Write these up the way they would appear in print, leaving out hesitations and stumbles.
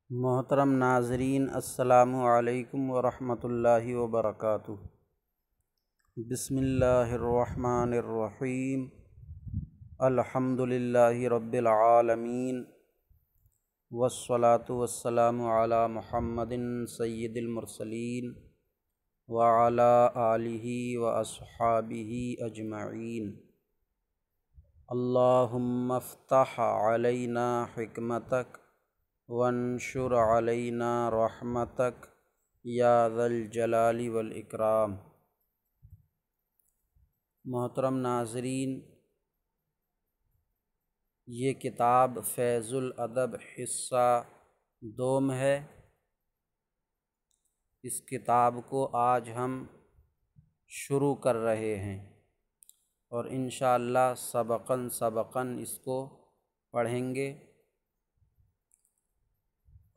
मोहतरम नाज़रीन, अस्सलामु अलैकुम वरहमतुल्लाहि वबरकातुहू। बिस्मिल्लाहिर्रहमानिर्रहीम। अल्हम्दुलिल्लाहि रब्बिल आलमीन वस्सलातु वस्सलामु अला मुहम्मदिन सय्यिदिल मुरसलीन व अला आलिहि व अस्हाबिहि अजमईन। अल्लाहुम्मा फ़्तह अलैना हिकमतक वंशुर अलैना रहमतक या ज़ल जलाली वल इकराम। मोहतरम नाज़रीन, ये किताब फ़ैज़ुल अदब हिस्सा दोम है। इस किताब को आज हम शुरू कर रहे हैं और इंशाअल्लाह सबक़न इसको पढ़ेंगे।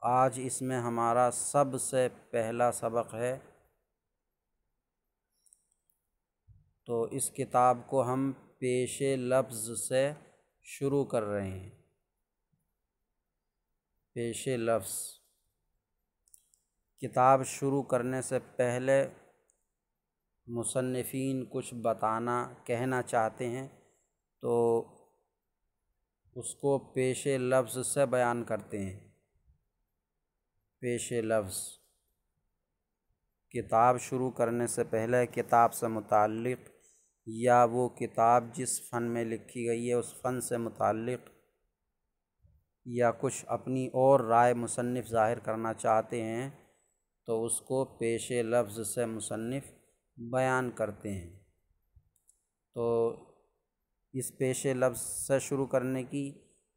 आज इसमें हमारा सबसे पहला सबक है, तो इस किताब को हम पेशे लफ्ज़ से शुरू कर रहे हैं। पेशे लफ्ज़। किताब शुरू करने से पहले मुसन्निफ़ीन कुछ कहना चाहते हैं, तो उसको पेशे लफ्ज़ से बयान करते हैं। पेशे लफ्ज़। किताब शुरू करने से पहले किताब से मुताल्लिक़ या वो किताब जिस फ़न में लिखी गई है उस फ़न से मुताल्लिक़ या कुछ अपनी और राय मुसन्निफ़ ज़ाहिर करना चाहते हैं, तो उसको पेशे लफ्ज़ से मुसन्निफ़ बयान करते हैं। तो इस पेशे लफ्ज़ से शुरू करने की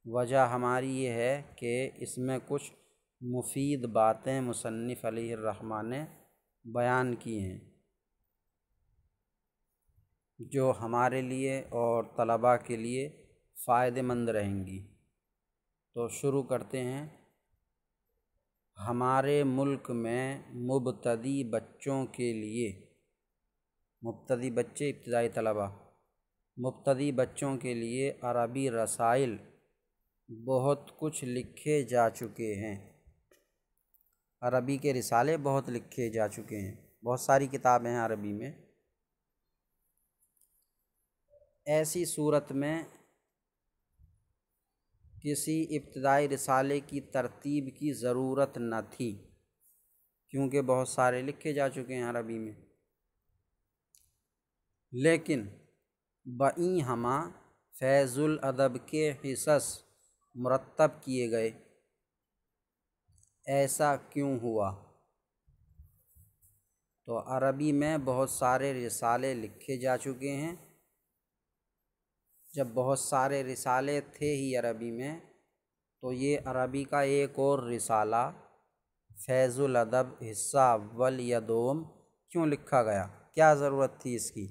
वजह हमारी ये है कि इसमें कुछ मुफ़ीद बातें मुसन्निफ़ अलैहिर्रहमा ने बयान की हैं, जो हमारे लिए और तलबा के लिए फ़ायदेमंद रहेंगी। तो शुरू करते हैं। हमारे मुल्क में मुब्तदी बच्चों के लिए, मुब्तदी बच्चे इब्तिदाई तलबा, मुब्तदी बच्चों के लिए अरबी रसाइल बहुत कुछ लिखे जा चुके हैं। अरबी के रिसाले बहुत लिखे जा चुके हैं, बहुत सारी किताबें हैं अरबी में। ऐसी सूरत में किसी इब्तिदाई रिसाले की तरतीब की ज़रूरत न थी, क्योंकि बहुत सारे लिखे जा चुके हैं अरबी में। लेकिन बई हमा फ़ैज़ुल अदब के हिस्स मुरत्तब किए गए। ऐसा क्यों हुआ? तो अरबी में बहुत सारे रिसाले लिखे जा चुके हैं। जब बहुत सारे रिसाले थे ही अरबी में, तो ये अरबी का एक और रिसाला फ़ैज़ुल अदब हिस्सा अव्वल या दोम क्यों लिखा गया? क्या ज़रूरत थी इसकी,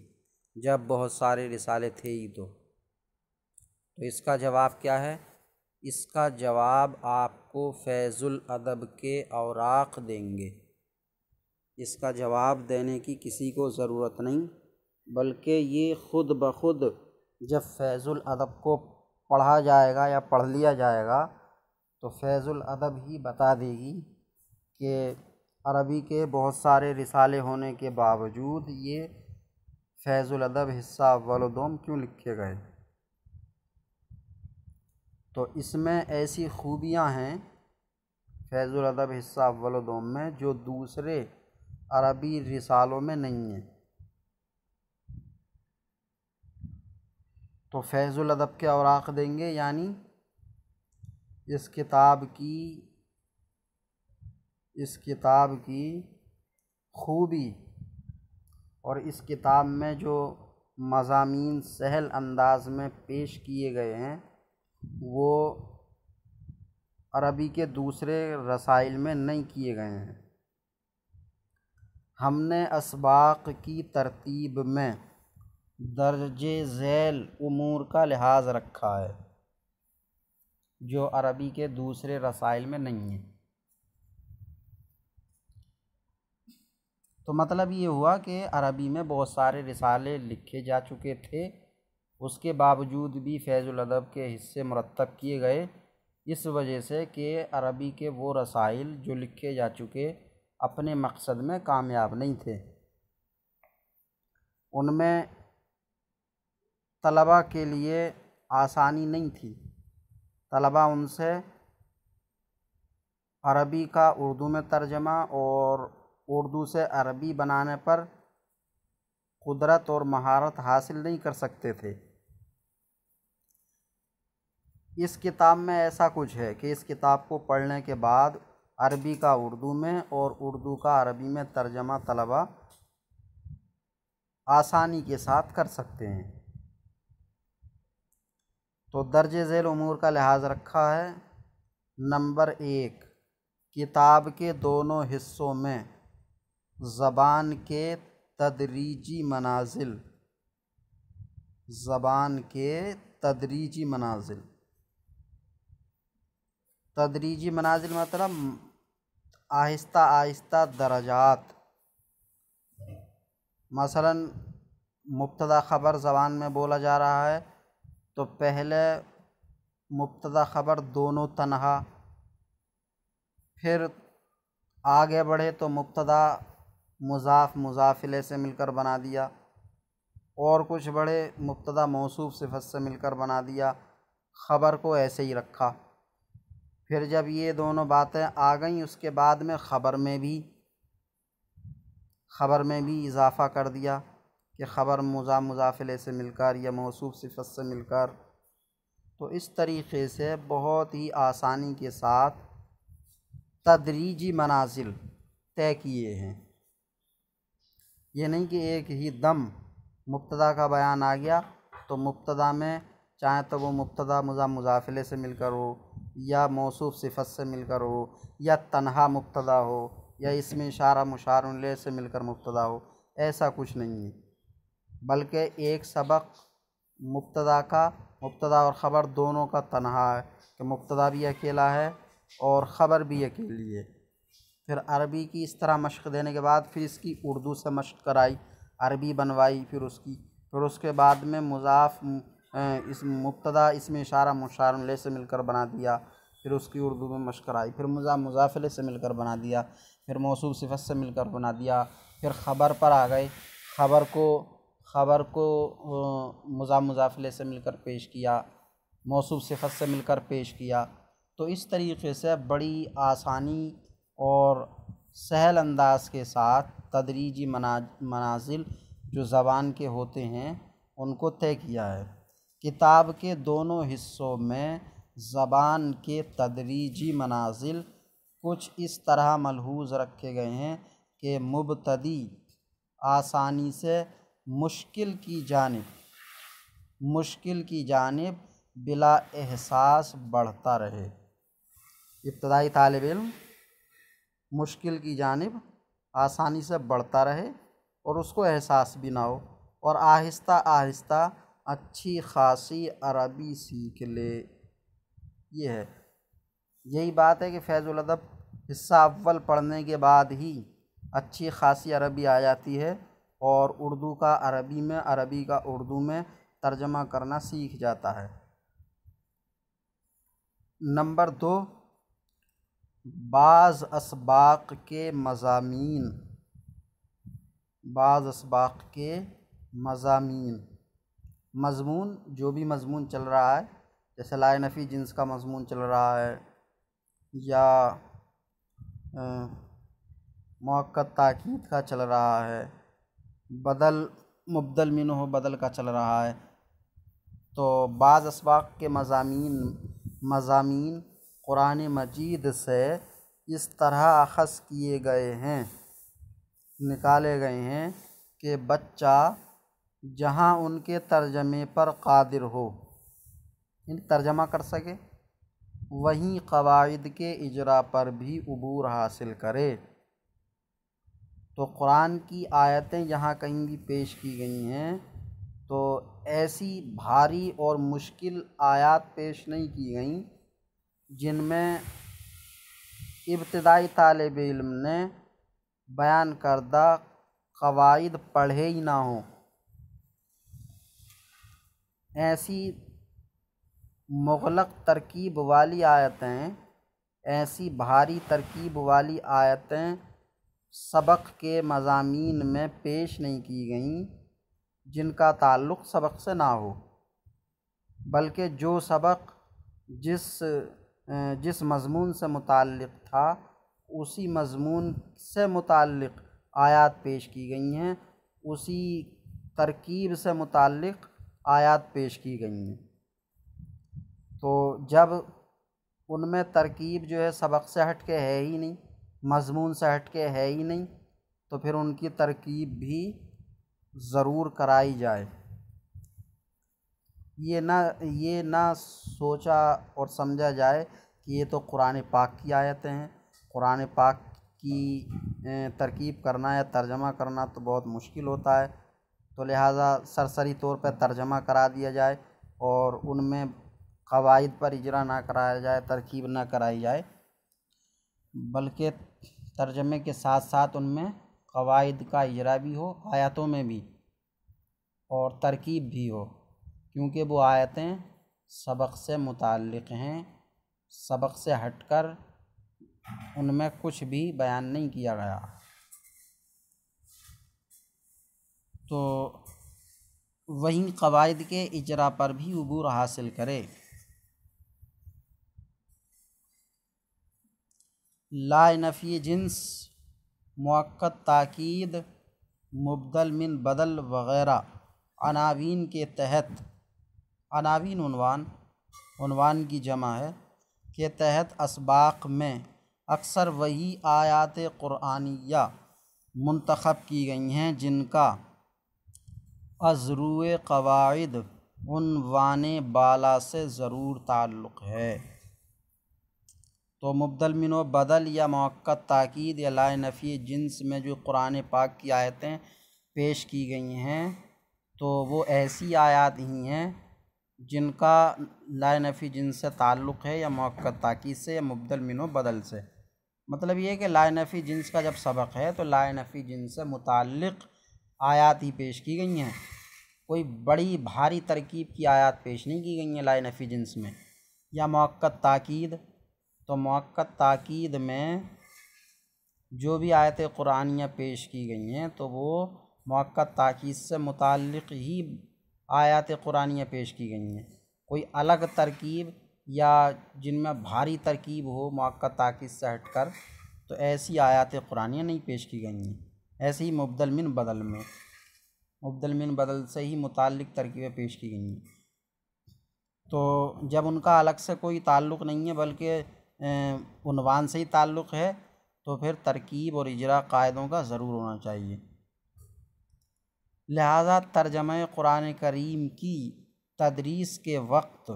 जब बहुत सारे रिसाले थे ही? तो इसका जवाब क्या है? इसका जवाब आपको फ़ैज़ुल अदब के औराक़ देंगे। इसका जवाब देने की किसी को ज़रूरत नहीं, बल्कि ये ख़ुद ब खुद जब फ़ैज़ुल अदब को पढ़ा जाएगा या पढ़ लिया जाएगा, तो फ़ैज़ुल अदब ही बता देगी कि अरबी के बहुत सारे रिसाले होने के बावजूद ये फ़ैज़ुल अदब हिस्सा अव्वल दोम क्यों लिखे गए। तो इसमें ऐसी खूबियाँ हैं फ़ैज़ुल अदब हिस्सा अव्वल दोम में, जो दूसरे अरबी रिसालों में नहीं है। तो फ़ैज़ुल अदब के औराक़ देंगे, यानी इस किताब की खूबी और इस किताब में जो मज़ामीन सहल अंदाज़ में पेश किए गए हैं, वो अरबी के दूसरे रसाइल में नहीं किए गए हैं। हमने असबाक़ की तरतीब में दर्जे झैल उमूर का लिहाज रखा है, जो अरबी के दूसरे रसाइल में नहीं है। तो मतलब ये हुआ कि अरबी में बहुत सारे रिसाले लिखे जा चुके थे, उसके बावजूद भी फ़ैज़ुल अदब के हिस्से मुरत्तब किए गए, इस वजह से कि अरबी के वो रसाइल जो लिखे जा चुके अपने मकसद में कामयाब नहीं थे, उनमें तलबा के लिए आसानी नहीं थी। तलबा उनसे अरबी का उर्दू में तर्जमा और उर्दू से अरबी बनाने पर कुदरत और महारत हासिल नहीं कर सकते थे। इस किताब में ऐसा कुछ है कि इस किताब को पढ़ने के बाद अरबी का उर्दू में और उर्दू का अरबी में तर्जमा तलबा आसानी के साथ कर सकते हैं। तो दर्जे झेल उमूर का लिहाज रखा है। नंबर 1, किताब के दोनों हिस्सों में ज़बान के तदरीजी मनाजिल, ज़बान के तदरीजी मनाजिल, तदरीजी मनाजिल मतलब आहिस्ता आहिस्ता दरजात। मसलन मुब्तदा ख़बर ज़बान में बोला जा रहा है तो पहले मुब्तदा ख़बर दोनों तन्हा, फिर आगे बढ़े तो मुब्तदा मुज़ाफ़ मुज़ाफ़िले से मिलकर बना दिया, और कुछ बढ़े मुब्तदा मौसूफ़ सिफ़त से मिलकर बना दिया। ख़बर को ऐसे ही रखा। फिर जब ये दोनों बातें आ गईं उसके बाद में ख़बर में भी इजाफ़ा कर दिया कि ख़बर मुज़ाफ़िले से मिलकर या मौसूफ़ सिफ़त से मिलकर। तो इस तरीक़े से बहुत ही आसानी के साथ तदरीजी मनाजिल तय किए हैं। ये नहीं कि एक ही दम मुब्तदा का बयान आ गया तो मुब्तदा में चाहे तो वो मुब्तदा मुज़ाफ़िले से मिलकर हो या मौसूफ़ सिफ़त से मिलकर हो या तन्हा मुब्तदा हो या इसमें इशारा मुशार इलैहि से मिलकर मुब्तदा हो, ऐसा कुछ नहीं है। बल्कि एक सबक मुब्तदा और ख़बर दोनों का तन्हा है कि मुब्तदा भी अकेला है और ख़बर भी अकेली है। फिर अरबी की इस तरह मशक़ देने के बाद फिर इसकी उर्दू से मशक़ कराई, अरबी बनवाई, फिर उसके बाद में इस मुब्तदा इसमें इशारा मुशार इलैहि से मिलकर बना दिया, फिर उसकी उर्दू में मशक़ कराई, फिर मुज़ाफ़िले से मिलकर बना दिया, फिर मौसूफ़ सिफ़त से मिलकर बना दिया, फिर ख़बर पर आ गए, ख़बर को मुज़ाफ़िले से मिलकर पेश किया, मौसूफ़ सिफ़त से मिलकर पेश किया। तो इस तरीक़े से बड़ी आसानी और सहल अंदाज़ के साथ तदरीजी मनाजिल जो ज़बान के होते हैं उनको तय किया है। किताब के दोनों हिस्सों में ज़बान के तदरीजी मनाजिल कुछ इस तरह मलहूज़ रखे गए हैं कि मुब्तदी आसानी से मुश्किल की जानिब बिला एहसास बढ़ता रहे। इब्तदाई तालिब इल्म मुश्किल की जानिब आसानी से बढ़ता रहे और उसको एहसास भी ना हो, और आहिस्ता आहिस्ता अच्छी खासी अरबी सीख ले। ये है, यही बात है कि फैज़ुल अदब हिस्सा अव्वल पढ़ने के बाद ही अच्छी खासी अरबी आ जाती है और उर्दू का अरबी में, अरबी का उर्दू में तर्जमा करना सीख जाता है। नंबर 2, बाज़ असबाक़ के मज़ामीन, मज़मून जो भी मज़मून चल रहा है, जैसे लाए नफ़ी जिन्स का मज़मून चल रहा है या मुअक्कद ताकीद का चल रहा है, बदल मुब्दल मिन्हु बदल का चल रहा है। तो बाज़ असबाक़ के मज़ामीन कुरान मजीद से इस तरह अख़ज़ किए गए हैं, निकाले गए हैं कि बच्चा जहाँ उनके तर्जमे पर कादिर हो, तर्जमा कर सके, वहीं क़वाइद के इजरा पर भी उबूर हासिल करे। तो कुरान की आयतें जहाँ कहीं भी पेश की गई हैं तो ऐसी भारी और मुश्किल आयत पेश नहीं की गई जिनमें इब्तिदाई तालिब इल्म ने बयान करदा क़वाइद पढ़े ही ना हों। ऐसी मुग़लक़ तरकीब वाली आयतें, ऐसी भारी तरकीब वाली आयतें सबक़ के मज़ामीन में पेश नहीं की गईं जिनका ताल्लुक़ सबक़ से ना हो, बल्कि जो सबक़ जिस मज़मून से मुताल्लिक़ था उसी मज़मून से मुताल्लिक़ आयात पेश की गई हैं, उसी तरकीब से मुताल्लिक़ आयात पेश की गई हैं। तो जब उनमें तरकीब जो है सबक़ से हट के है ही नहीं, मज़मून से हट के है ही नहीं, तो फिर उनकी तरकीब भी ज़रूर कराई जाए। ये ना सोचा और समझा जाए कि ये तो कुरान पाक की आयतें हैं, कुरान पाक की तरकीब करना या तर्जमा करना तो बहुत मुश्किल होता है, तो लिहाजा सरसरी तौर पर तर्जमा करा दिया जाए और उनमें क़वाइद पर इजरा ना कराया जाए, तरकीब ना कराई जाए, बल्कि तर्जमे के साथ साथ उनमें क़वाइद का इजरा भी हो, आयतों में भी, और तरकीब भी हो, क्योंकि वो आयतें सबक़ से मुताल्लिक़ हैं, सबक़ से हटकर उनमें कुछ भी बयान नहीं किया गया। तो वहीं क़वाइद के इजरा पर भी उबूर हासिल करे। ला नफ़ी जिन्स, मुअक्कद ताकीद, मुबदल मिन बदल वग़ैरह अनावीन के तहत, अनावीन उन्वान की जमा है, के तहत असबाक़ में अक्सर वही आयात क़ुरआनिया मुंतख़ब की गई हैं जिनका अज़रूए क़वाइद उन्वाने बाला से ज़रूर ताल्लुक़ है। तो मुबदल मिन व बदल या मुअक्कद ताकीद या ला नफ़ी जिन्स में जो कुरान पाक की आयतें पेश की गई हैं, तो वो ऐसी आयात ही हैं जिनका ला नफ़ी जिन्स से ताल्लुक़ है, या मुअक्कद ताकीद से, या मुबदल मिन व बदल से। मतलब ये है कि ला नफ़ी जिन्स का जब सबक़ है तो ला नफ़ी जिन्स से मुताल्लिक़ आयात ही पेश की गई हैं, कोई बड़ी भारी तरकीब की आयात पेश नहीं की गई हैं ला नफ़ी जिन्स में। या मुअक्कद ताकीद, तो मुअक्कद ताकीद में जो भी आयतें क़ुरानियाँ पेश की गई हैं तो वो मुअक्कद ताकीद से मुताल्लिक़ ही आयत क़ुरानियाँ पेश की गई हैं, कोई अलग तरकीब या जिनमें भारी तरकीब हो मुअक्कद ताकीद से हटकर, तो ऐसी आयत क़ुरानियाँ नहीं पेश की गई हैं। ऐसे ही मुबदल मिन बदल में, मुबदल मिन बदल से ही मुताल्लिक़ तरकीबें पेश की गई हैं। तो जब उनका अलग से कोई ताल्लुक़ नहीं है बल्कि उन्वान से ही ताल्लुक़ है, तो फिर तरकीब और इजरा कायदों का ज़रूर होना चाहिए। लिहाजा तर्जमा कुरान करीम की तदरीस के वक्त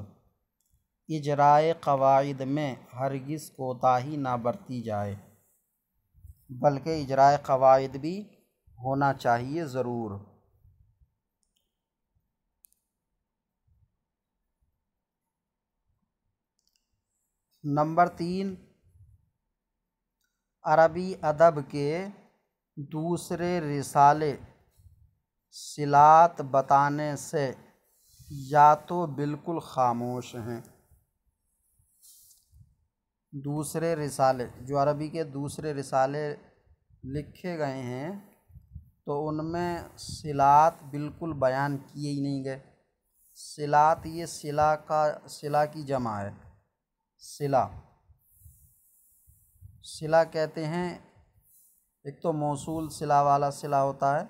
इजराए क़वाइद में हरगिज़ कोताही ना बरती जाए, बल्कि इजराए क़वाइद भी होना चाहिए ज़रूर। नंबर 3, अरबी अदब के दूसरे रिसाले सिलात बताने से या तो बिल्कुल ख़ामोश हैं। दूसरे रिसाले, जो अरबी के दूसरे रिसाले लिखे गए हैं, तो उनमें सिलात बिल्कुल बयान किए ही नहीं गए। सिलात, ये सिला की जमा है। सिला कहते हैं, एक तो मौसूल सिला वाला सिला होता है,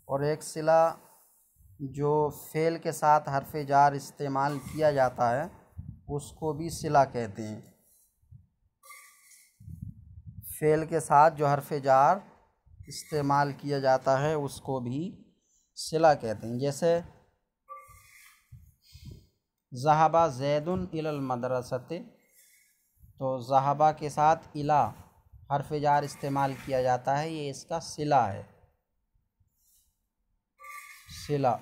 और एक सिला जो फ़ेल के साथ हर्फ़ जार इस्तेमाल किया जाता है उसको भी सिला कहते हैं। फ़ेल के साथ जो हर्फ़ जार इस्तेमाल किया जाता है उसको भी सिला कहते हैं। जैसे ज़हाबा ज़ैदुन इलल मदरसते, तो ज़हाबा के साथ इला हर्फ़ जार इस्तेमाल किया जाता है, ये इसका सिला है, सिला।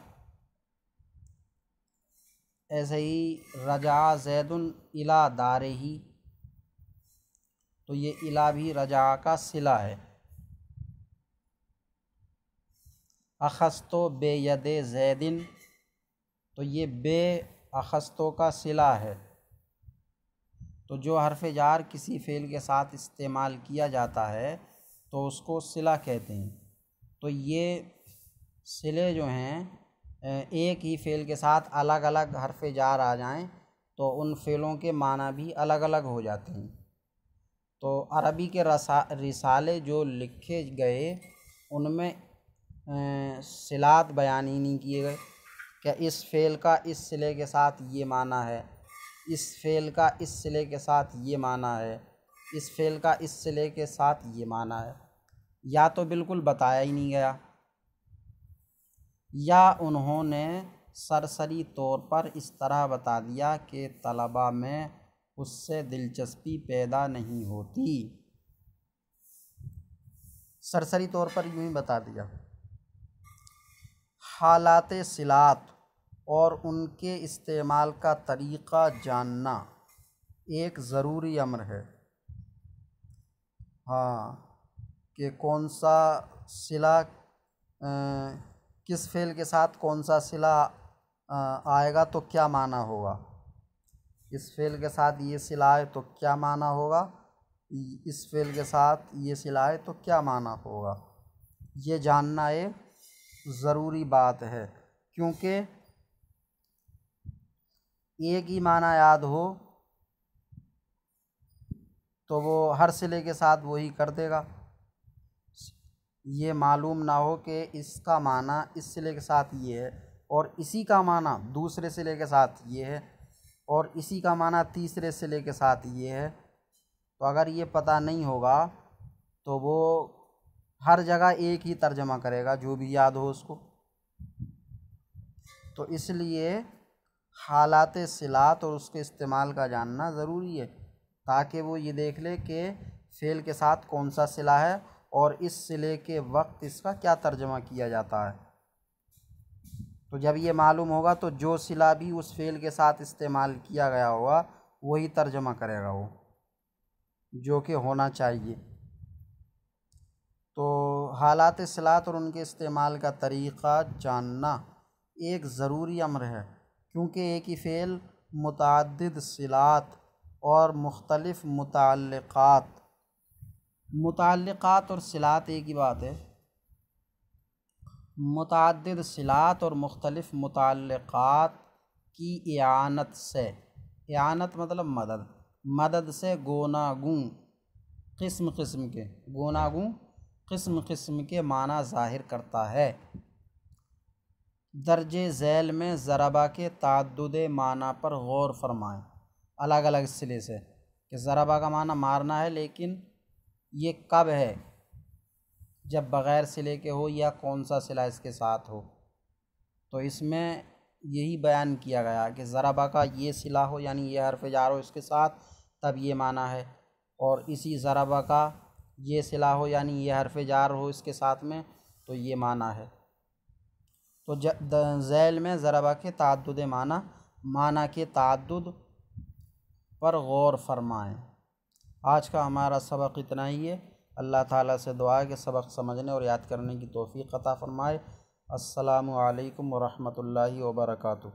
ऐसे ही रजा ज़ैदुन इला दारिही, तो ये इला भी रजा का सिला है। अखस्तो बे यदे ज़ैदिन, तो ये बे अखस्तों का सिला है। तो जो हरफ जार किसी फ़ेल के साथ इस्तेमाल किया जाता है तो उसको सिला कहते हैं। तो ये सिले जो हैं एक ही फ़ेल के साथ अलग अलग हरफ जार आ जाएं तो उन फ़ेलों के माना भी अलग अलग हो जाते हैं। तो अरबी के रिसाले जो लिखे गए उनमें सिलात बयान ही नहीं किए गए। क्या इस फ़ेल का इस सिले के साथ ये माना है, इस फ़ेल का इस सिले के साथ ये माना है, इस फ़ेल का इस सिले के साथ ये माना है, या तो बिल्कुल बताया ही नहीं गया, या उन्होंने सरसरी तौर पर इस तरह बता दिया कि तलबा में उससे दिलचस्पी पैदा नहीं होती। सरसरी तौर पर यूँ ही बता दिया। हालात सिलात और उनके इस्तेमाल का तरीक़ा जानना एक ज़रूरी अम्र है। हाँ, कि कौन सा सिला किस फ़ेल के साथ कौन सा सिला आएगा तो क्या माना होगा, इस फ़ेल के साथ ये सिला है तो क्या माना होगा, इस फ़ेल के साथ ये सिला है तो क्या माना होगा। ये जानना एक ज़रूरी बात है, क्योंकि एक ही माना याद हो तो वो हर सिले के साथ वही कर देगा। ये मालूम ना हो कि इसका माना इस सिले के साथ ये है और इसी का माना दूसरे सिले के साथ ये है और इसी का माना तीसरे सिले के साथ ये है। तो अगर ये पता नहीं होगा तो वो हर जगह एक ही तर्जमा करेगा जो भी याद हो उसको। तो इसलिए हालात सिलात और उसके इस्तेमाल का जानना ज़रूरी है, ताकि वो ये देख ले कि फ़ेल के साथ कौन सा सिला है और इस सिले के वक्त इसका क्या तर्जमा किया जाता है। तो जब ये मालूम होगा तो जो सिला भी उस फ़ेल के साथ इस्तेमाल किया गया होगा वही तर्जमा करेगा वो, जो कि होना चाहिए। तो हालात सिलात और उनके इस्तेमाल का तरीक़ा जानना एक ज़रूरी अम्र है, क्योंकि एक ही फ़ेल मुतअद्दिद सिलात और मुख्तलिफ मुताल्लिक़ात और सिलात एक ही बात है। मुतअद्दिद सिलात और मुख्तलिफ मुताल्लिक़ात की इआनत से, इआनत मतलब मदद, मदद से गोनागूं किस्म किस्म के, गोनागूं किस्म किस्म के माना ज़ाहिर करता है। दर्जे झैल में ज़रबा के ताद्दुद माना पर गौर फरमाएं अलग अलग सिले से, कि ज़रबा का माना मारना है, लेकिन ये कब है, जब बग़ैर सिले के हो या कौन सा सिला इसके साथ हो। तो इसमें यही बयान किया गया कि ज़रबा का ये सिला हो यानी ये हरफ जार हो इसके साथ तब ये माना है, और इसी ज़रबा का ये सिला हो यानी ये हरफ जार हो इसके साथ में तो ये माना है। तो झैल में ज़रबा के ताद्दुद माना के ताद्दुद पर गौर फरमाएं। आज का हमारा सबक इतना ही है। अल्लाह ताला से दुआ है कि सबक समझने और याद करने की तौफ़ीक़ अता फ़रमाए। अस्सलामु अलैकुम व रहमतुल्लाहि व बरकातुहू।